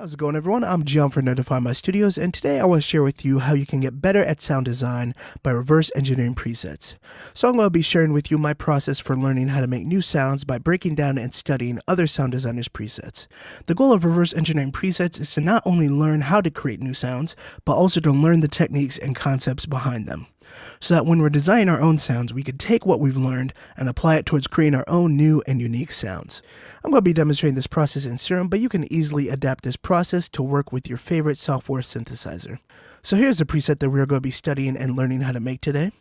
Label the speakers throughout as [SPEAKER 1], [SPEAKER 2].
[SPEAKER 1] How's it going, everyone? I'm John for Notify My Studios, and today I want to share with you how you can get better at sound design by reverse engineering presets. So I'm going to be sharing with you my process for learning how to make new sounds by breaking down and studying other sound designers' presets. The goal of reverse engineering presets is to not only learn how to create new sounds, but also to learn the techniques and concepts behind them, so that when we're designing our own sounds, we can take what we've learned and apply it towards creating our own new and unique sounds. I'm going to be demonstrating this process in Serum, but you can easily adapt this process to work with your favorite software synthesizer. So here's the preset that we're going to be studying and learning how to make today.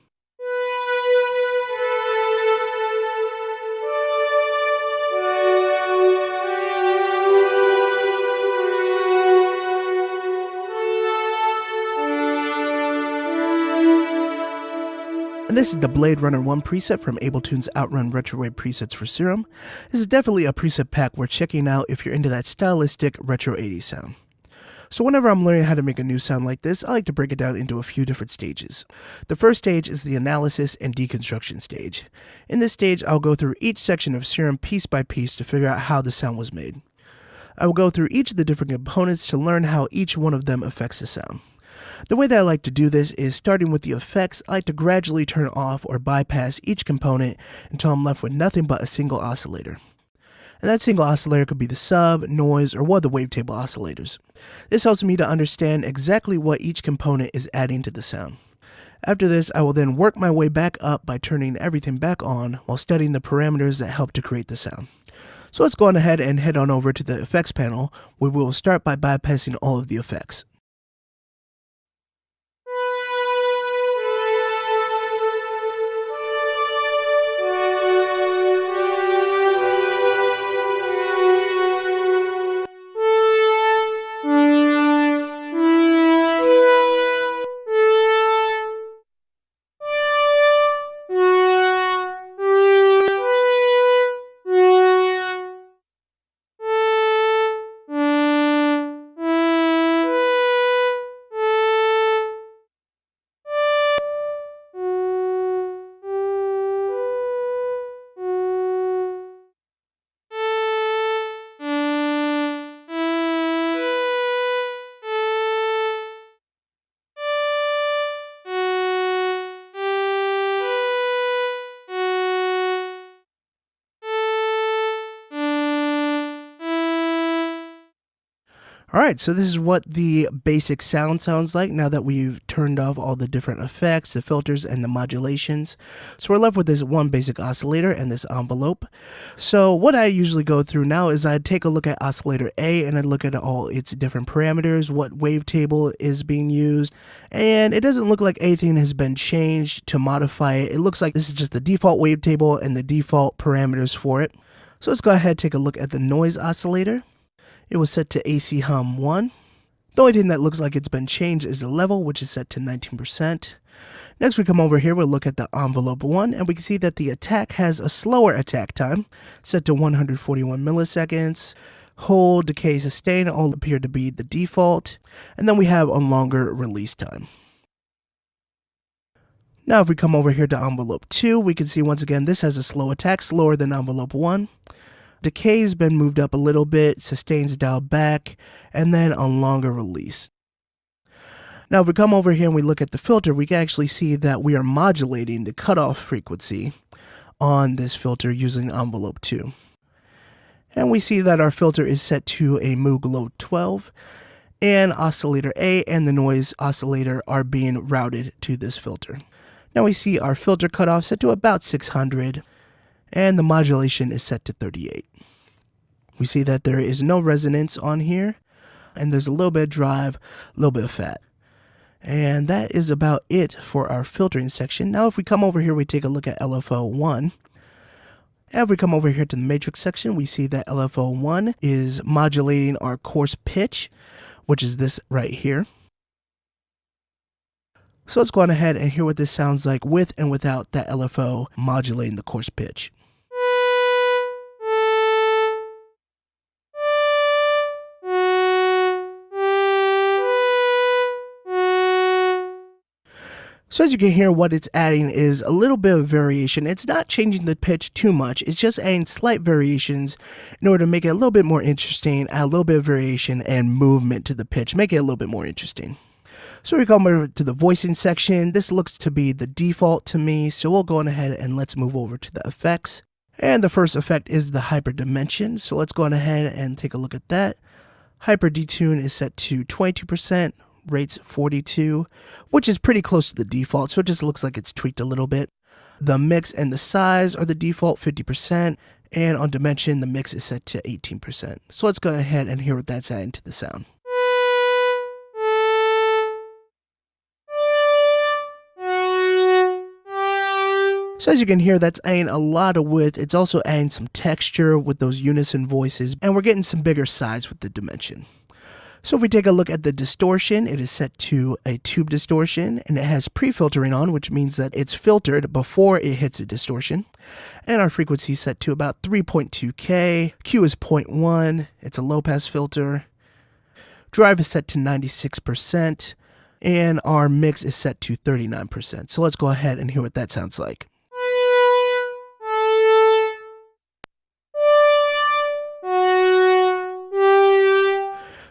[SPEAKER 1] And this is the Blade Runner 1 preset from Ableton's Outrun Retrowave presets for Serum. This is definitely a preset pack worth checking out if you're into that stylistic retro 80s sound. So whenever I'm learning how to make a new sound like this, I like to break it down into a few different stages. The first stage is the analysis and deconstruction stage. In this stage, I'll go through each section of Serum piece by piece to figure out how the sound was made. I will go through each of the different components to learn how each one of them affects the sound. The way that I like to do this is, starting with the effects, I like to gradually turn off or bypass each component until I'm left with nothing but a single oscillator. And that single oscillator could be the sub, noise, or one of the wavetable oscillators. This helps me to understand exactly what each component is adding to the sound. After this, I will then work my way back up by turning everything back on while studying the parameters that help to create the sound. So let's go on ahead and head on over to the effects panel, where we will start by bypassing all of the effects. Alright, so this is what the basic sound sounds like now that we've turned off all the different effects, the filters, and the modulations. So we're left with this one basic oscillator and this envelope. So what I usually go through now is I take a look at oscillator A and I look at all its different parameters, what wavetable is being used, and it doesn't look like anything has been changed to modify it. It looks like this is just the default wavetable and the default parameters for it. So let's go ahead and take a look at the noise oscillator. It was set to AC hum 1. The only thing that looks like it's been changed is the level, which is set to 19%. Next we come over here, we'll look at the envelope 1, and we can see that the attack has a slower attack time, set to 141 milliseconds. Hold, decay, sustain all appear to be the default, and then we have a longer release time. Now if we come over here to envelope 2, we can see once again this has a slow attack, slower than envelope 1. Decay's been moved up a little bit, sustain's dialed back, and then a longer release. Now if we come over here and we look at the filter, we can actually see that we are modulating the cutoff frequency on this filter using envelope 2. And we see that our filter is set to a Moog Low 12, and oscillator A and the noise oscillator are being routed to this filter. Now we see our filter cutoff set to about 600, and the modulation is set to 38. We see that there is no resonance on here, and there's a little bit of drive, a little bit of fat. And that is about it for our filtering section. Now if we come over here, we take a look at LFO 1. And if we come over here to the matrix section, we see that LFO 1 is modulating our coarse pitch, which is this right here. So let's go on ahead and hear what this sounds like with and without that LFO modulating the coarse pitch. So as you can hear, what it's adding is a little bit of variation. It's not changing the pitch too much. It's just adding slight variations in order to make it a little bit more interesting, add a little bit of variation and movement to the pitch, make it a little bit more interesting. So we come over to the voicing section. This looks to be the default to me. So we'll go on ahead and let's move over to the effects. And the first effect is the hyper dimension. So let's go on ahead and take a look at that. Hyper detune is set to 22%. Rates 42, which is pretty close to the default, so it just looks like it's tweaked a little bit. The mix and the size are the default 50%, and on dimension, the mix is set to 18%. So let's go ahead and hear what that's adding to the sound. So as you can hear, that's adding a lot of width. It's also adding some texture with those unison voices, and we're getting some bigger size with the dimension. So if we take a look at the distortion, it is set to a tube distortion, and it has pre-filtering on, which means that it's filtered before it hits a distortion. And our frequency is set to about 3.2K. Q is 0.1. It's a low-pass filter. Drive is set to 96%, and our mix is set to 39%. So let's go ahead and hear what that sounds like.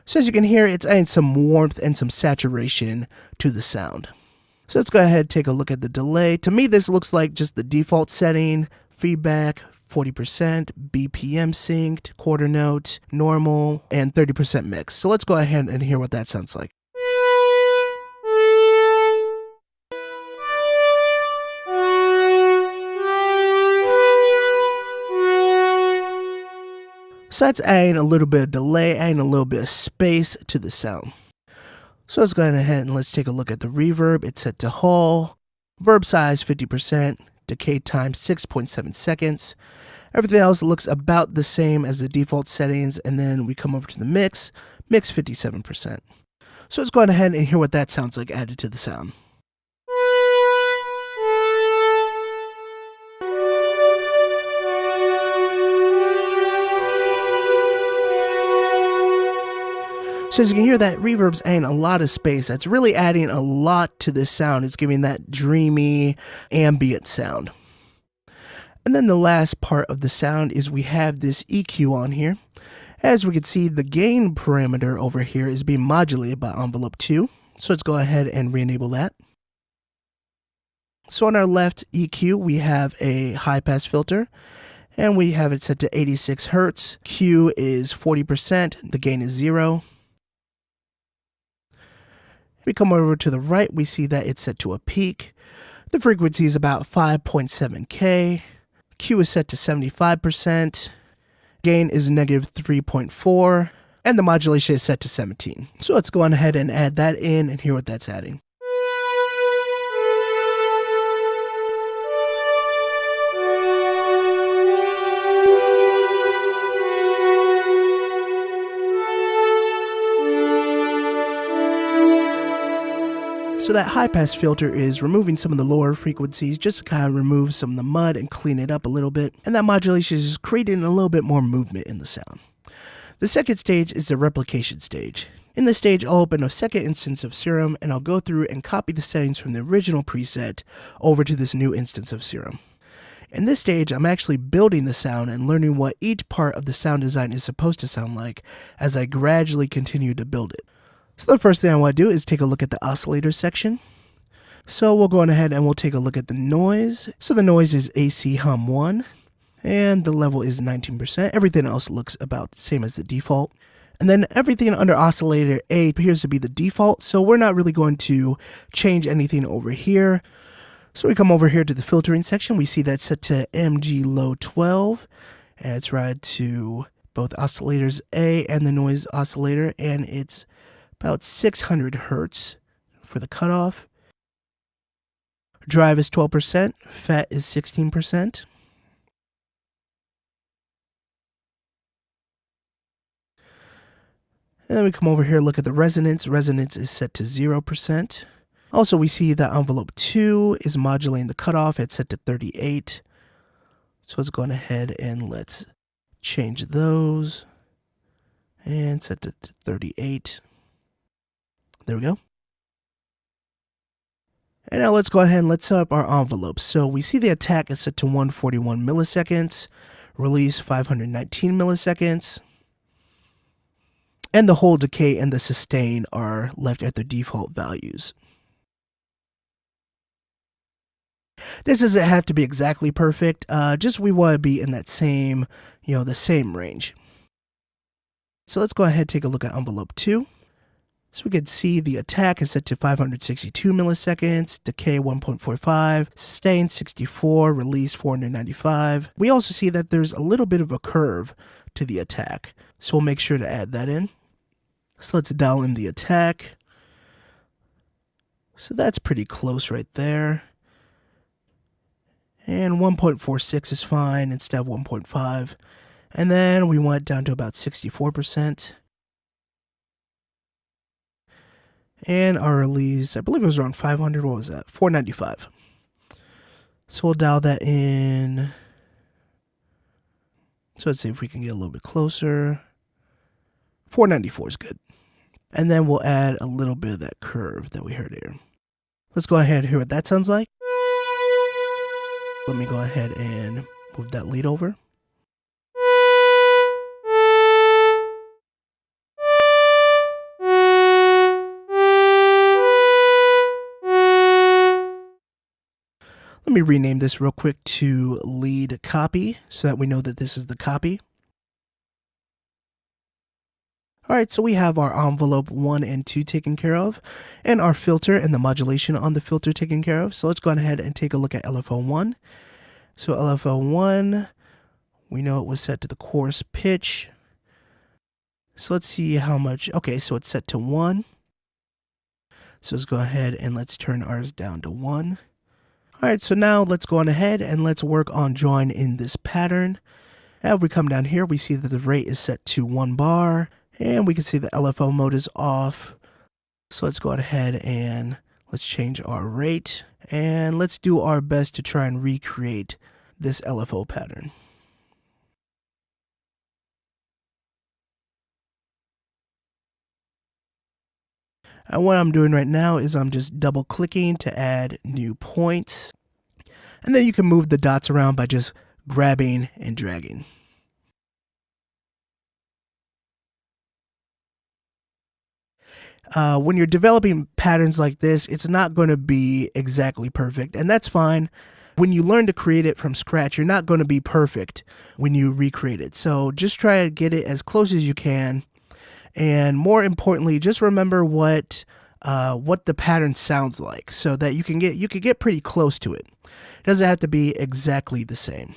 [SPEAKER 1] So as you can hear, it's adding some warmth and some saturation to the sound. So let's go ahead and take a look at the delay. To me, this looks like just the default setting, feedback, 40%, BPM synced, quarter note, normal, and 30% mix. So let's go ahead and hear what that sounds like. So that's adding a little bit of delay, adding a little bit of space to the sound. So let's go ahead and let's take a look at the reverb. It's set to whole, verb size 50%, decay time 6.7 seconds. Everything else looks about the same as the default settings, and then we come over to the mix 57%. So let's go ahead and hear what that sounds like added to the sound. So as you can hear, that reverb's adding a lot of space. That's really adding a lot to this sound. It's giving that dreamy, ambient sound. And then the last part of the sound is we have this EQ on here. As we can see, the gain parameter over here is being modulated by envelope 2. So let's go ahead and re-enable that. So on our left EQ, we have a high-pass filter, and we have it set to 86 Hertz. Q is 40%, the gain is 0. We come over to the right, we see that it's set to a peak. The frequency is about 5.7K. Q is set to 75%. Gain is negative 3.4. And the modulation is set to 17. So let's go on ahead and add that in and hear what that's adding. So that high-pass filter is removing some of the lower frequencies just to kind of remove some of the mud and clean it up a little bit. And that modulation is just creating a little bit more movement in the sound. The second stage is the replication stage. In this stage, I'll open a second instance of Serum, and I'll go through and copy the settings from the original preset over to this new instance of Serum. In this stage, I'm actually building the sound and learning what each part of the sound design is supposed to sound like as I gradually continue to build it. So the first thing I want to do is take a look at the oscillator section. So we'll go on ahead and we'll take a look at the noise. So the noise is AC hum 1, and the level is 19%. Everything else looks about the same as the default. And then everything under oscillator A appears to be the default, so we're not really going to change anything over here. So we come over here to the filtering section. We see that's set to MG low 12, and it's right to both oscillators A and the noise oscillator, and it's about 600 Hertz for the cutoff. Drive is 12%, FET is 16%. And then we come over here, look at the resonance. Resonance is set to 0%. Also, we see that envelope 2 is modulating the cutoff. It's set to 38. So let's go on ahead and let's change those and set it to 38. There we go. And now let's go ahead and let's set up our envelopes. So we see the attack is set to 141 milliseconds, release 519 milliseconds, and the hold, decay, and the sustain are left at their default values. This doesn't have to be exactly perfect, just we want to be in that same, the same range. So let's go ahead and take a look at envelope 2. So we can see the attack is set to 562 milliseconds, decay 1.45, sustain 64, release 495. We also see that there's a little bit of a curve to the attack, so we'll make sure to add that in. So let's dial in the attack. So that's pretty close right there. And 1.46 is fine instead of 1.5. And then we want it down to about 64%. And our release, I believe it was around 500. What was that? 495. So we'll dial that in. So let's see if we can get a little bit closer. 494 is good. And then we'll add a little bit of that curve that we heard here. Let's go ahead and hear what that sounds like. Let me go ahead and move that lead over. Let me rename this real quick to lead copy so that we know that this is the copy. Alright, so we have our envelope 1 and 2 taken care of, and our filter and the modulation on the filter taken care of. So let's go ahead and take a look at LFO1. So LFO1, we know it was set to the coarse pitch. So let's see how much, okay, so it's set to 1. So let's go ahead and let's turn ours down to 1. Alright, so now let's go on ahead and let's work on drawing in this pattern. Now if we come down here, we see that the rate is set to 1 bar, and we can see the LFO mode is off. So let's go ahead and let's change our rate, and let's do our best to try and recreate this LFO pattern. And what I'm doing right now is I'm just double clicking to add new points. And then you can move the dots around by just grabbing and dragging. When you're developing patterns like this, it's not going to be exactly perfect, and that's fine. When you learn to create it from scratch, you're not going to be perfect when you recreate it. So just try to get it as close as you can. And more importantly, just remember what the pattern sounds like, so that you can get pretty close to it. It doesn't have to be exactly the same.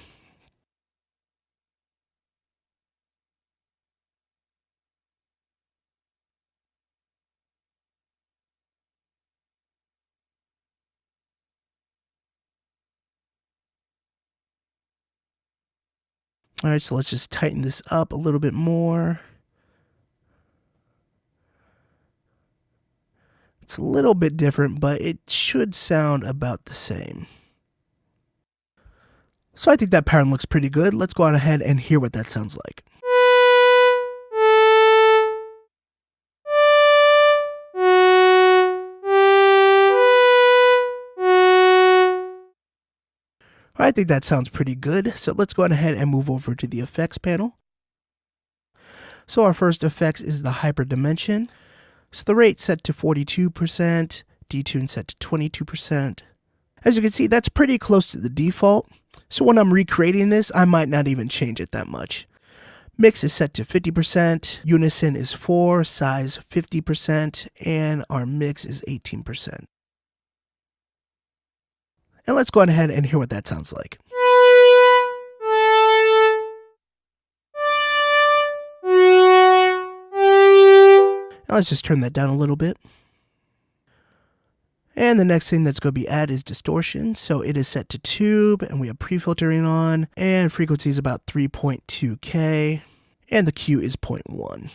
[SPEAKER 1] All right, so let's just tighten this up a little bit more. It's a little bit different, but it should sound about the same. So I think that pattern looks pretty good. Let's go on ahead and hear what that sounds like. I think that sounds pretty good. So let's go on ahead and move over to the effects panel. So our first effects is the hyperdimension. So the rate set to 42%, detune set to 22%. As you can see, that's pretty close to the default. So when I'm recreating this, I might not even change it that much. Mix is set to 50%, unison is 4, size 50%, and our mix is 18%. And let's go ahead and hear what that sounds like. Now let's just turn that down a little bit. And the next thing that's going to be added is distortion. So it is set to tube, and we have pre-filtering on, and frequency is about 3.2K, and the Q is 0.1.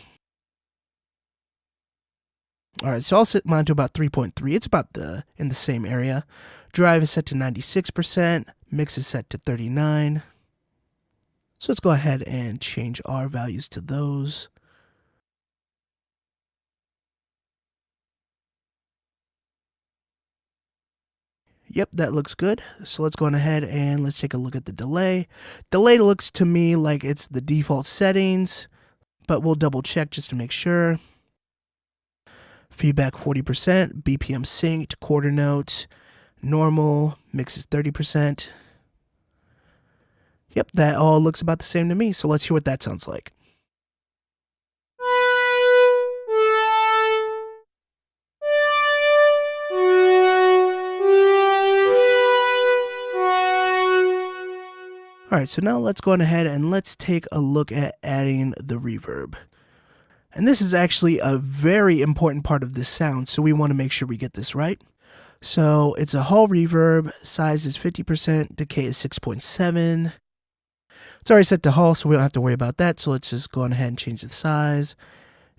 [SPEAKER 1] All right, so I'll set mine to about 3.3. It's about in the same area. Drive is set to 96%. Mix is set to 39. So let's go ahead and change our values to those. Yep, that looks good. So let's go on ahead and let's take a look at the delay. Delay looks to me like it's the default settings, but we'll double check just to make sure. Feedback 40%, BPM synced, quarter notes, normal, mix is 30%. Yep, that all looks about the same to me, so let's hear what that sounds like. Alright, so now let's go on ahead and let's take a look at adding the reverb. And this is actually a very important part of this sound, so we want to make sure we get this right. So it's a hall reverb, size is 50%, decay is 6.7. It's already set to hall, so we don't have to worry about that, so let's just go on ahead and change the size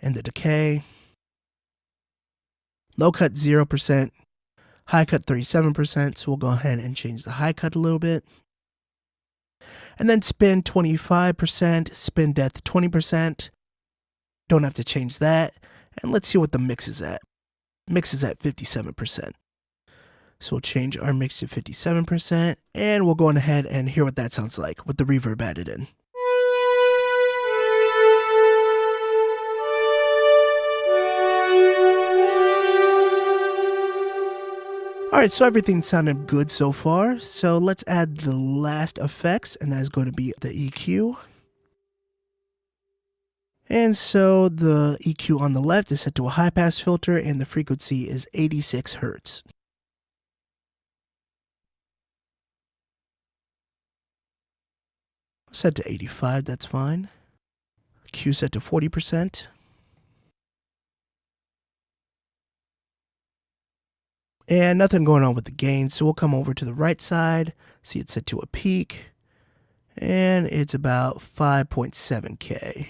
[SPEAKER 1] and the decay. Low cut 0%, high cut 37%, so we'll go ahead and change the high cut a little bit. And then spin 25%, spin depth 20%. Don't have to change that. And let's see what the mix is at. Mix is at 57%. So we'll change our mix to 57%, and we'll go on ahead and hear what that sounds like with the reverb added in. Alright, so everything sounded good so far, so let's add the last effects, and that is going to be the EQ. And so the EQ on the left is set to a high pass filter, and the frequency is 86 Hz. Set to 85, that's fine. Q set to 40%. And nothing going on with the gain, so we'll come over to the right side, see it's set to a peak, and it's about 5.7K.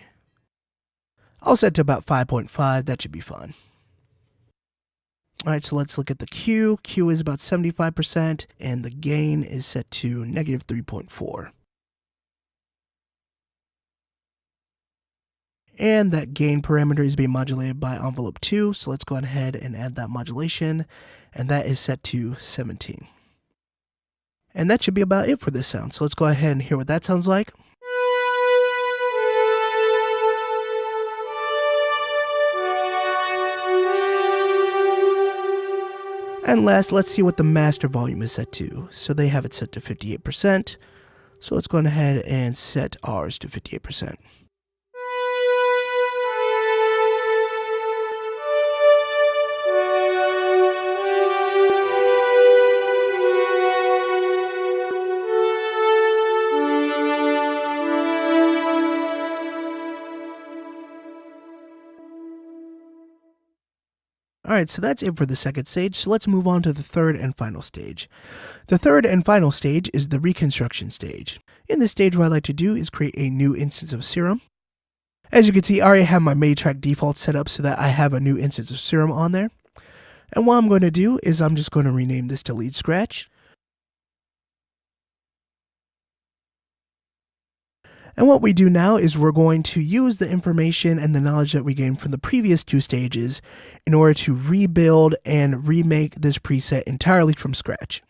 [SPEAKER 1] I'll set to about 5.5, that should be fine. Alright, so let's look at the Q. Q is about 75%, and the gain is set to negative 3.4. And that gain parameter is being modulated by envelope 2, so let's go ahead and add that modulation, and that is set to 17. And that should be about it for this sound, so let's go ahead and hear what that sounds like. And last, let's see what the master volume is set to. So they have it set to 58%, so let's go ahead and set ours to 58%. Alright, so that's it for the second stage, so let's move on to the third and final stage. The third and final stage is the reconstruction stage. In this stage, what I like to do is create a new instance of serum. As you can see, I already have my MIDI track default set up so that I have a new instance of serum on there. And what I'm going to do is I'm just going to rename this to lead scratch. And what we do now is we're going to use the information and the knowledge that we gained from the previous two stages in order to rebuild and remake this preset entirely from scratch.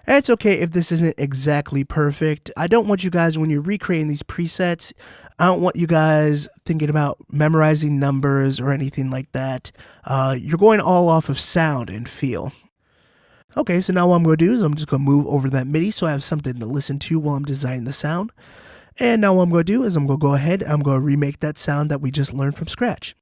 [SPEAKER 1] And it's okay if this isn't exactly perfect. I don't want you guys, when you're recreating these presets, I don't want you guys thinking about memorizing numbers or anything like that. You're going all off of sound and feel. Okay, so now what I'm going to do is I'm just going to move over that MIDI so I have something to listen to while I'm designing the sound. And now what I'm going to do is I'm going to go ahead, I'm going to remake that sound that we just learned from scratch.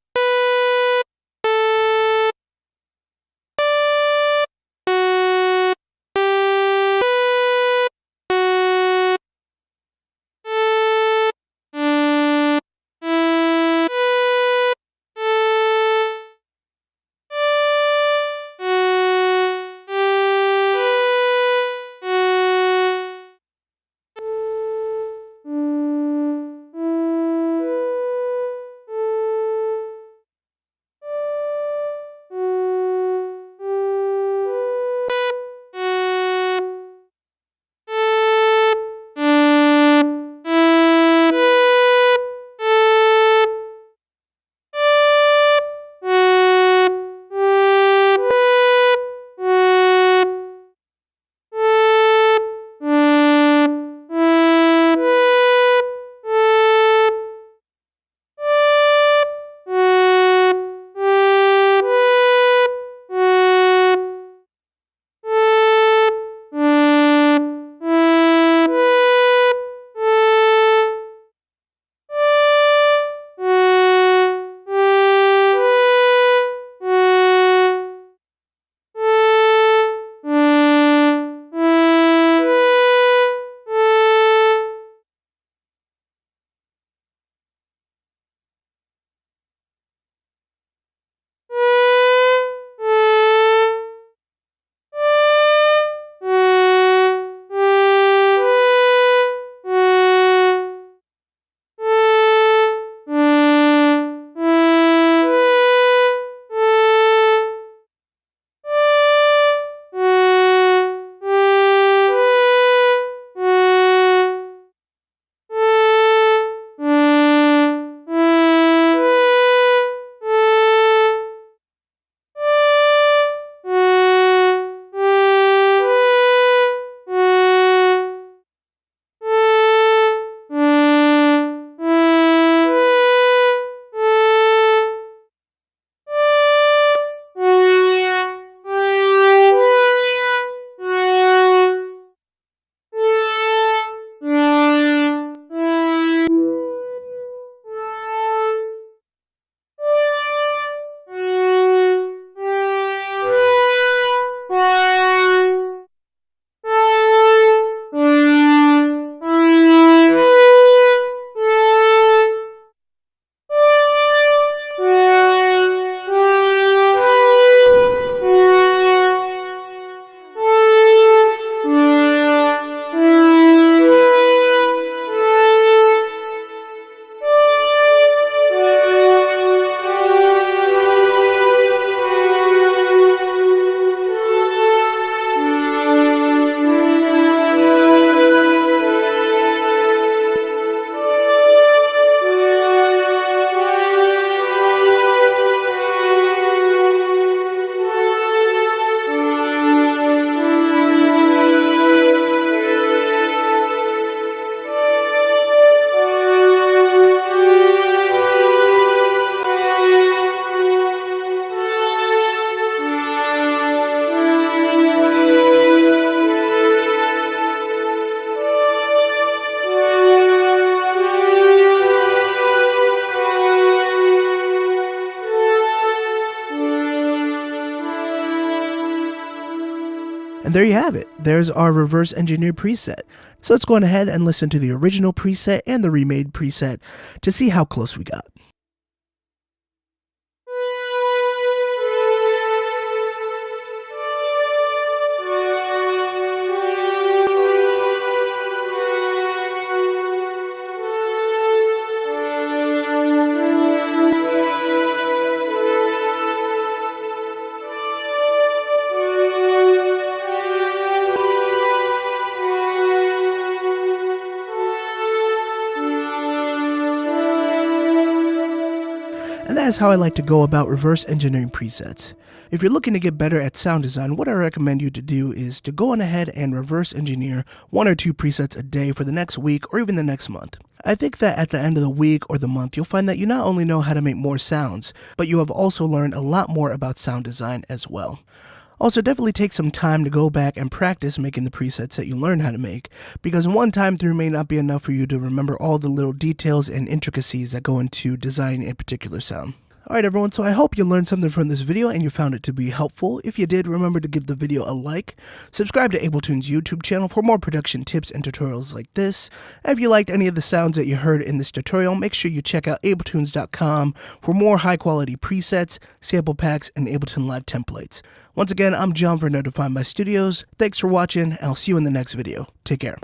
[SPEAKER 1] And there you have it. There's our reverse engineered preset. So let's go ahead and listen to the original preset and the remade preset to see how close we got. And that is how I like to go about reverse engineering presets. If you're looking to get better at sound design, what I recommend you to do is to go on ahead and reverse engineer 1 or 2 presets a day for the next week or even the next month. I think that at the end of the week or the month, you'll find that you not only know how to make more sounds, but you have also learned a lot more about sound design as well. Also, definitely take some time to go back and practice making the presets that you learned how to make, because one time through may not be enough for you to remember all the little details and intricacies that go into designing a particular sound. Alright everyone, so I hope you learned something from this video and you found it to be helpful. If you did, remember to give the video a like, subscribe to Ableton's YouTube channel for more production tips and tutorials like this. And if you liked any of the sounds that you heard in this tutorial, make sure you check out abletunes.com for more high quality presets, sample packs, and Ableton Live templates. Once again, I'm John for Notify My Studios. Thanks for watching, and I'll see you in the next video. Take care.